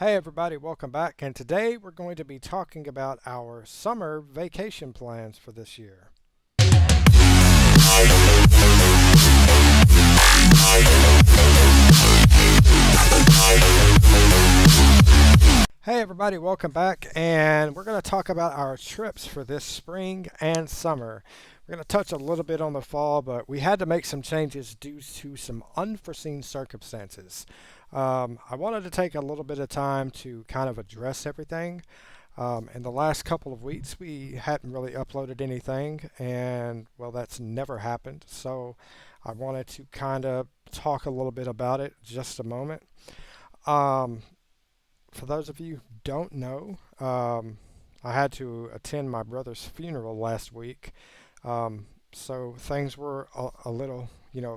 Hey everybody, welcome back. And today we're going to be talking about our summer vacation plans for this year. Hey everybody, welcome back. And we're going to talk about our trips for this spring and summer. We're going to touch a little bit on the fall, but we had to make some changes due to some unforeseen circumstances. I wanted to take a little bit of time to kind of address everything. In the last couple of weeks, we hadn't really uploaded anything, and well, that's never happened. So I wanted to kind of talk a little bit about it just a moment. Um, for those of you who don't know, I had to attend my brother's funeral last week. So things were a little,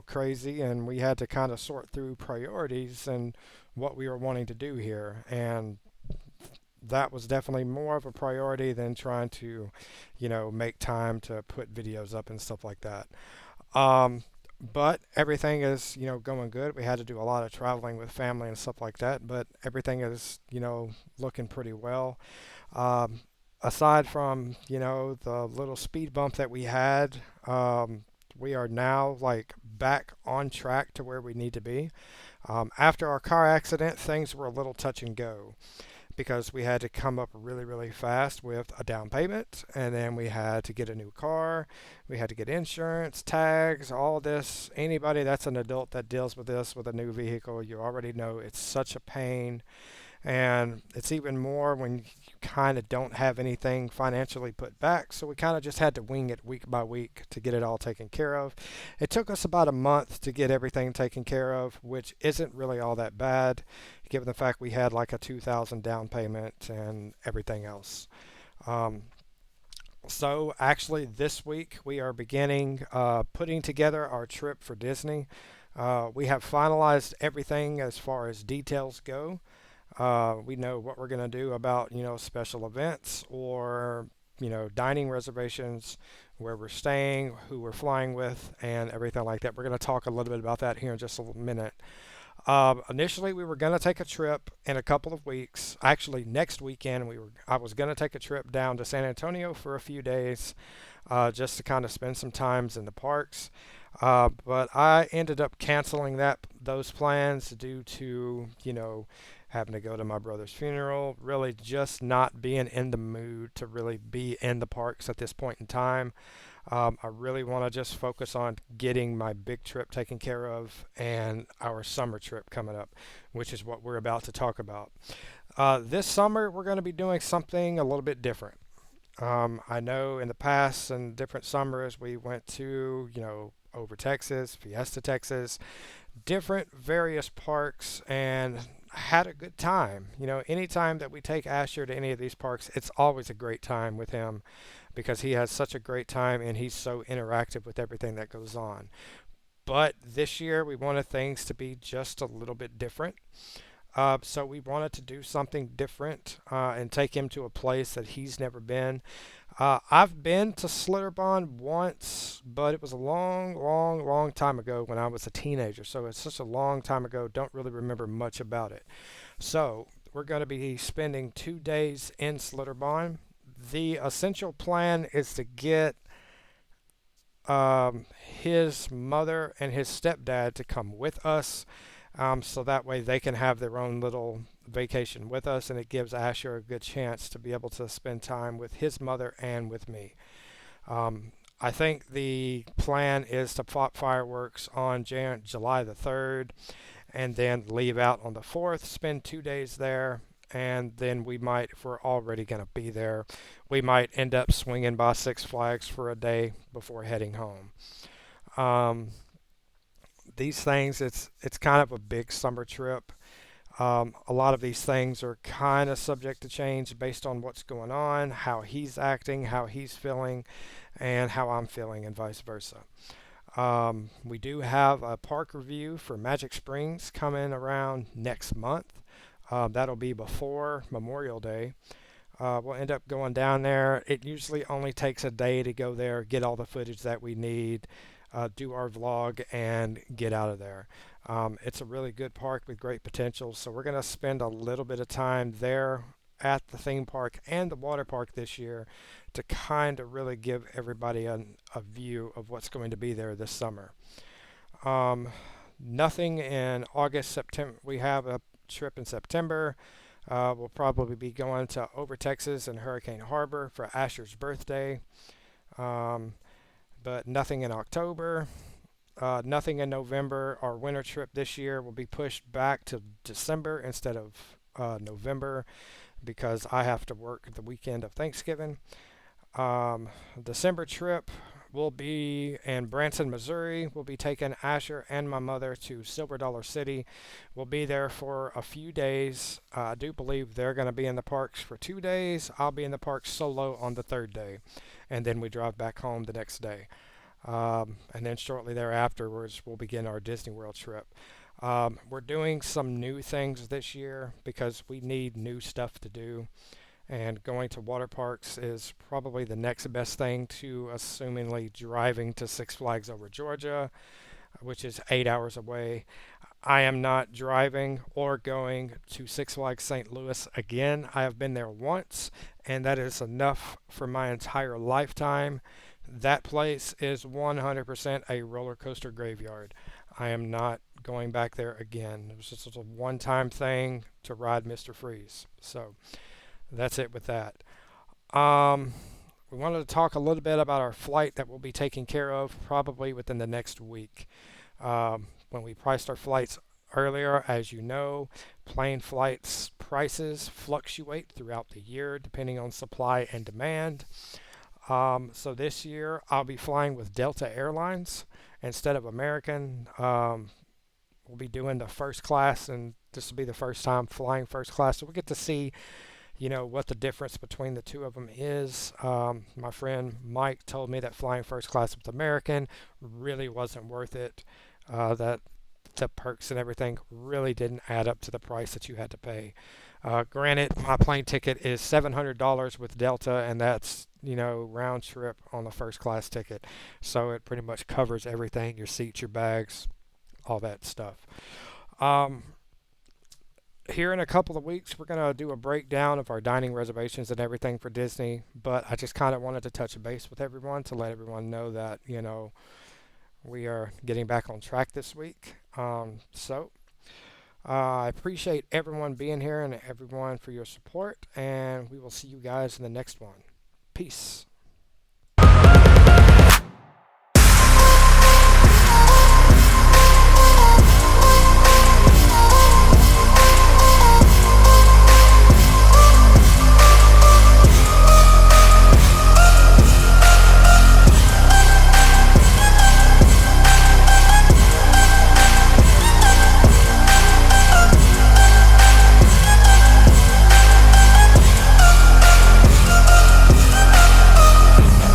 crazy, and we had to kind of sort through priorities and what we were wanting to do here. And that was definitely more of a priority than trying to, make time to put videos up and stuff like that. Um, but everything is, going good. We had to do a lot of traveling with family and stuff like that, but everything is, looking pretty well. Um, Aside from, the little speed bump that we had, we are now like back on track to where we need to be. After our car accident, things were a little touch and go because we had to come up really, really fast with a down payment, and then we had to get a new car. We had to get insurance, tags, all this. Anybody that's an adult that deals with this with a new vehicle, you already know it's such a pain. And it's even more when you kind of don't have anything financially put back. So we kind of just had to wing it week by week to get it all taken care of. It took us about a month to get everything taken care of, which isn't really all that bad, given the fact we had like a 2,000 down payment and everything else. Um, so actually, this week we are beginning putting together our trip for Disney. We have finalized everything as far as details go. We know what we're going to do about, special events or, dining reservations, where we're staying, who we're flying with, and everything like that. We're going to talk a little bit about that here in just a minute. Initially, we were going to take a trip in a couple of weeks. Actually, next weekend, I was going to take a trip down to San Antonio for a few days, just to kind of spend some times in the parks. But I ended up canceling those plans due to, having to go to my brother's funeral, really just not being in the mood to really be in the parks at this point in time. I really want to just focus on getting my big trip taken care of and our summer trip coming up, which is what we're about to talk about. This summer, we're going to be doing something a little bit different. I know in the past and different summers we went to, over Texas, Fiesta, Texas, different various parks, and had a good time. Anytime that we take Asher to any of these parks, it's always a great time with him because he has such a great time and he's so interactive with everything that goes on. But this year we wanted things to be just a little bit different. So we wanted to do something different and take him to a place that he's never been. I've been to Slitterbond once, but it was a long, long, long time ago when I was a teenager. So it's such a long time ago, don't really remember much about it. So we're going to be spending 2 days in Slitterbond. The essential plan is to get his mother and his stepdad to come with us, so that way they can have their own little vacation with us, and it gives Asher a good chance to be able to spend time with his mother and with me. I think the plan is to pop fireworks on July the 3rd and then leave out on the 4th, spend 2 days there, and then we might, if we're already going to be there, we might end up swinging by Six Flags for a day before heading home. Um, these things, it's kind of a big summer trip. A lot of these things are kind of subject to change based on what's going on, how he's acting, how he's feeling, and how I'm feeling, and vice versa. We do have a park review for Magic Springs coming around next month. That'll be before Memorial Day. We'll end up going down there. It usually only takes a day to go there, get all the footage that we need, do our vlog, and get out of there. It's a really good park with great potential, so we're going to spend a little bit of time there at the theme park and the water park this year to kind of really give everybody a view of what's going to be there this summer. Um, Nothing in August, September. We have a trip in September. We'll probably be going to over Texas and Hurricane Harbor for Asher's birthday, um, but nothing in October. Nothing in November. Our winter trip this year will be pushed back to December instead of November because I have to work the weekend of Thanksgiving. Um, December trip will be in Branson, Missouri. We'll be taking Asher and my mother to Silver Dollar City. We'll be there for a few days. I do believe they're going to be in the parks for 2 days. I'll be in the parks solo on the third day, and then we drive back home the next day. And then shortly thereafter, we'll begin our Disney World trip. We're doing some new things this year because we need new stuff to do. And going to water parks is probably the next best thing to assumingly driving to Six Flags Over Georgia, which is 8 hours away. I am not driving or going to Six Flags St. Louis again. I have been there once, and that is enough for my entire lifetime. That place is 100% a roller coaster graveyard. I am not going back there again. It was just a one time thing to ride Mr. Freeze. So that's it with that. Um, we wanted to talk a little bit about our flight that we'll be taking care of probably within the next week. When we priced our flights earlier, as you know, plane flights prices fluctuate throughout the year depending on supply and demand. So this year I'll be flying with Delta Airlines instead of American. We'll be doing the first class, and this will be the first time flying first class, so we get to see, what the difference between the two of them is. My friend Mike told me that flying first class with American really wasn't worth it. That the perks and everything really didn't add up to the price that you had to pay. Granted, my plane ticket is $700 with Delta, and that's round trip on the first class ticket. So it pretty much covers everything: your seats, your bags, all that stuff. Um, Here in a couple of weeks, we're going to do a breakdown of our dining reservations and everything for Disney. But I just kind of wanted to touch base with everyone to let everyone know that we are getting back on track this week. I appreciate everyone being here and everyone for your support, and we will see you guys in the next one. Peace.